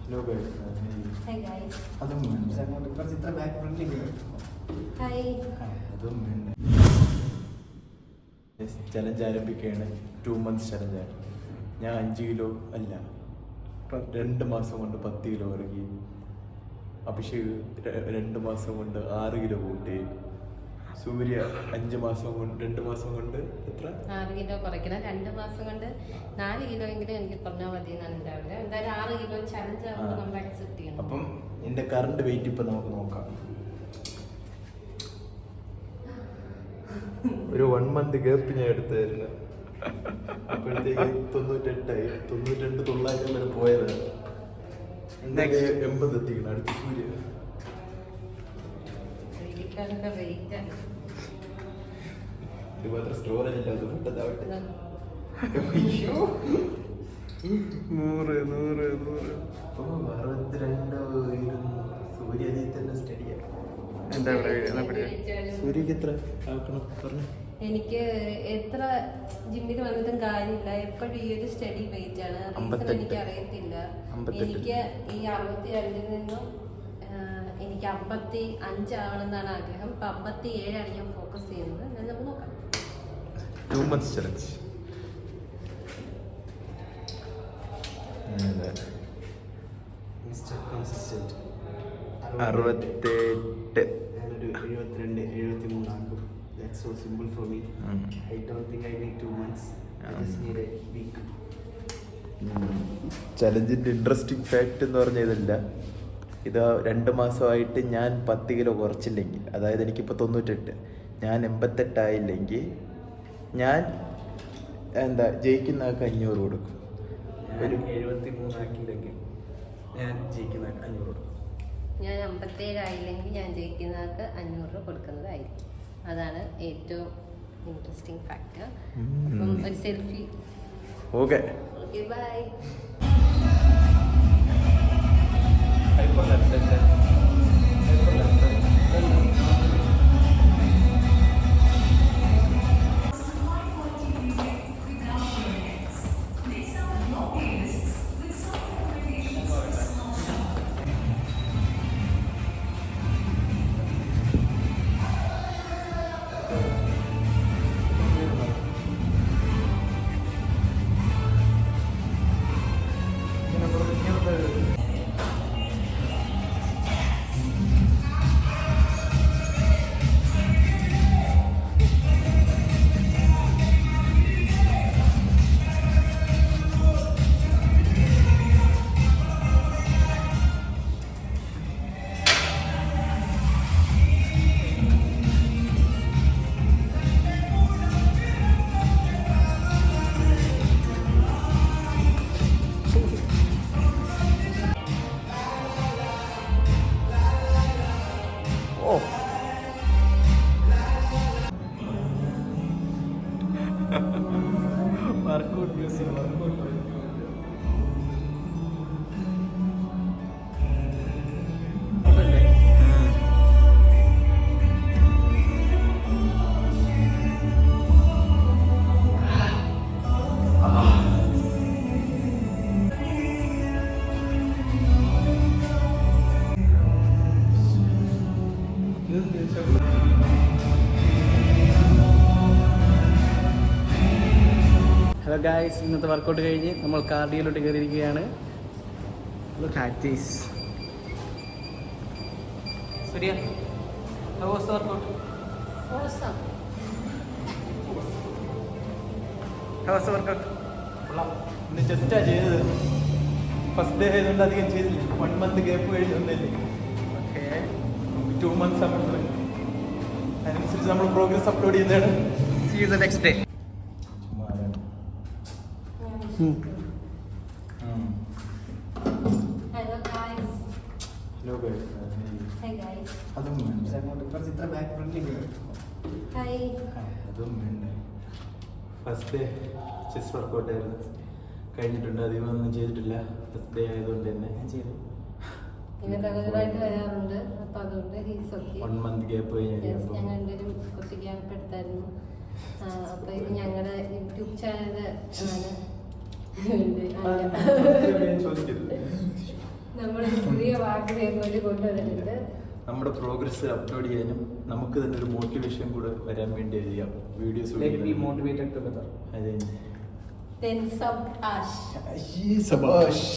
Hello guys. Hi guys. അതും വേണ്ട. അങ്ങോട്ട് കുറച്ച് ഇത്ര ബാക്ക് ഫ്രണ്ടിലേക്ക് Hi. അതും വേണ്ട. ചലഞ്ച് ആരംഭിക്കുകയാണ്. 2 months ചലഞ്ചാണ്. ഞാൻ 5 കിലോ അല്ല 2 മാസം കൊണ്ട് 10 കിലോ ഇറങ്ങി. അഭിഷേക് 2 മാസം കൊണ്ട് 6 കിലോ കൂട്ടി. സൂര്യ 5 മാസം കൊണ്ട് 2 മാസം കൊണ്ട് എത്ര 6 കിലോ കുറയ്ക്കണം. 2 മാസം കൊണ്ട് 4 കിലോ എങ്കിലും എനിക്ക് പറഞ്ഞാൽ മതി എന്നാണ് രാവിലെ. എന്തായാലും 6 കിലോ ചലഞ്ച് ആകുമ്പോൾ നമ്മൾ അക്സെപ്റ്റ് ചെയ്യണം. അപ്പം എൻ്റെ കറണ്ട് വെയിറ്റ് ഇപ്പം നമുക്ക് നോക്കാം. ഒരു 1 month ഗ്യാപ്പ് ഞാൻ എടുത്തായിരുന്നു. അപ്പോഴത്തേക്ക് 98ആയി. 92 900 വരെ പോയതാണ്. 80 എത്തിക്കണം. അടുത്ത സൂര്യ ഇത് മാത്രം സ്റ്റോറേജ് ഇല്ല. അത് പെട്ടെന്നാവട്ടെ. 62 സൂര്യ തന്നെ സ്റ്റഡിയാണ്. സൂര്യക്ക് എത്ര ആക്കണം പറഞ്ഞു? എനിക്ക് എത്ര ജിമ്മിൽ വന്നിട്ടും കാര്യമില്ല. എപ്പോഴും ഈ ഒരു സ്റ്റഡി വെയിറ്റ് ആണ്. റീസൺ എനിക്ക് അറിയത്തില്ല. എനിക്ക് ഈ 62 നിന്നും എനിക്ക് 55 ആവണമെന്നാണ് ആഗ്രഹം. ഇപ്പൊ 57 ആണ് ഞാൻ ഫോക്കസ് ചെയ്യുന്നത്. ഞാൻ നമുക്ക് നോക്കാം. 2 months ചലഞ്ച്. മിസ്റ്റർ കൺസിസ്റ്റന്റ് 68 ഞാനൊരു 72 73 ആക്കും. That's so simple for me. I don't think I need 2 months. I just need a week. ചലഞ്ചിന്റെ ഇൻട്രസ്റ്റിംഗ് ഫാക്ട് എന്ന് പറഞ്ഞ ഇതല്ല. ഇത് 2 മാസമായിട്ട് ഞാൻ 10 കിലോ കുറച്ചില്ലെങ്കിൽ, അതായത് എനിക്കിപ്പോൾ 98, ഞാൻ 88 ആയില്ലെങ്കിൽ ഞാൻ എന്താ ജയിക്കുന്ന ആൾക്ക് 500 കൊടുക്കും. ഒരു 73 ആക്കിയില്ലെങ്കിൽ ഞാൻ ജയിക്കുന്ന 500 കൊടുക്കും. ഞാൻ 57 ആയില്ലെങ്കിൽ ഞാൻ ജയിക്കുന്ന ആൾക്ക് 500 രൂപ കൊടുക്കുന്നതായിരിക്കും. അതാണ് ഏറ്റവും ഇൻട്രസ്റ്റിംഗ് ഫാക്ടർ. അപ്പം ഒരു selfie. Okay okay bye. Workout music workout. Hello guys, ഇന്നത്തെ വർക്കൗട്ട് കഴിഞ്ഞ് നമ്മൾ കാർഡിയോയിലോട്ട് കയറിയിരിക്കുകയാണ്. സൂര്യ, how was the workout? Awesome. How was the workout? ഇന്ന് ജസ്റ്റാണ് ചെയ്തത്. ഫസ്റ്റ് ഡേ ആയതുകൊണ്ട് അധികം ചെയ്തില്ല. 1 month ഗ്യാപ്പ് കഴിഞ്ഞൊന്നില്ലേ. ഓക്കെ, 2 months ആകുമ്പോൾ അതിനനുസരിച്ച് നമ്മൾ പ്രോഗ്രസ് അപ്ലോഡ് ചെയ്യുന്നതാണ്. see you the next day. Hello guys. Hello guys. Hi guys. അതും വേണ്ട. അങ്ങോട്ട് കുറച്ച് ഇത്ര ബാക്ക് ഫ്രണ്ടിലേക്ക് Hi. അതും വേണ്ട. ഫസ്റ്റ് ഡേ ചെസ് വർക്കൗട്ട് ആയിരുന്നു. കഴിഞ്ഞിട്ടുണ്ട്. അധികം ഒന്നും ചെയ്തിട്ടില്ല. ഫസ്റ്റ് ഡേ ആയതുകൊണ്ട് തന്നെ ചെയ്തു. ഇങ്ങനെ റെഗുലറായിട്ട് വരാറുണ്ട്. അപ്പൊ അതുകൊണ്ട് ഹീസ് ഓക്കെ. 1 month ഗ്യാപ്പ് കഴിഞ്ഞു. ഞങ്ങൾ രണ്ടുപേരും കുറച്ച് ഗ്യാപ്പ് എടുത്തായിരുന്നു. അപ്പൊ ഇത് ഞങ്ങളുടെ യൂട്യൂബ് ചാനൽ ആണ്. നമ്മളൊരു പുതിയ വാഗ്ദാനം കൊണ്ട് കൊണ്ടുവന്നിട്ടുണ്ട്. നമ്മുടെ പ്രോഗ്രസ് അപ്ലോഡ് ചെയ്യാനും നമുക്ക് തന്നെ ഒരു മോട്ടിവേഷൻ കൂടെ വരാൻ വേണ്ടി ചെയ്യാം videos. Let me motivated together. അതെ. Then sub ash. സബാഷ്.